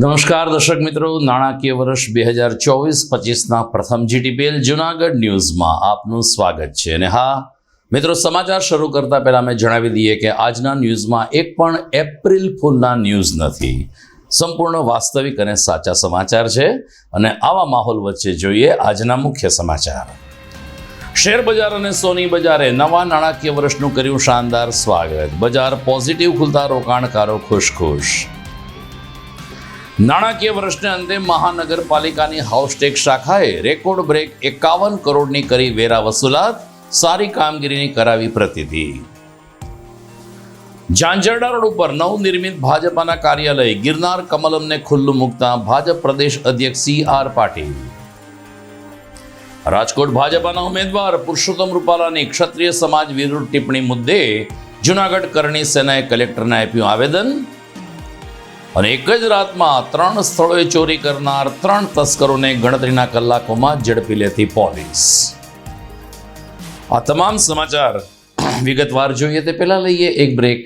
નમસ્કાર દર્શક મિત્રો, નાણાકીય વર્ષ 2024-25ના પ્રથમ જીટીપીએલ જૂનાગઢ ન્યૂઝમાં આપનું સ્વાગત છે. અને હા મિત્રો, સમાચાર શરૂ કરતા પહેલા અમે જણાવી દઈએ કે આજના ન્યૂઝમાં એક પણ એપ્રિલ ફૂલના ન્યૂઝ નથી. સંપૂર્ણ વાસ્તવિક અને સાચા સમાચાર છે. અને આવા માહોલ વચ્ચે જોઈએ આજના મુખ્ય સમાચાર. શેર બજાર અને સોની બજારે નવા નાણાકીય વર્ષનું કર્યું શાનદાર સ્વાગત. બજાર પોઝિટિવ ખુલતા રોકાણકારો ખુશ. નાણાકીય વર્ષને અંતે મહાનગરપાલિકાની હાઉસટેક શાખાએ રેકોર્ડ બ્રેક 51 કરોડની કરી વેરા વસૂલાત. સારી કામગીરીની કરાવી પ્રતિતિ. ઝાંઝરડા રોડ ઉપર નવનિર્મિત ભાજપાના કાર્યાલય ગિરનાર કમલમને ખુલ્લું મૂકતા ભાજપ પ્રદેશ અધ્યક્ષ CR પાટીલ. રાજકોટ ભાજપાના ઉમેદવાર પુરુષોત્તમ રૂપાલાની ક્ષત્રિય સમાજ વિરુદ્ધ ટિપ્પણી મુદ્દે જૂનાગઢ કરણી સેનાએ કલેક્ટરને આપ્યું આવેદન. અને એક જ રાતમાં 3 સ્થળોએ ચોરી કરનાર 3 તસ્કરોને ગણતરીના કલાકોમાં ઝડપી લેતી પોલીસ. આ તમામ સમાચાર વિગતવાર જોઈએ તે પહેલા લઈએ એક બ્રેક.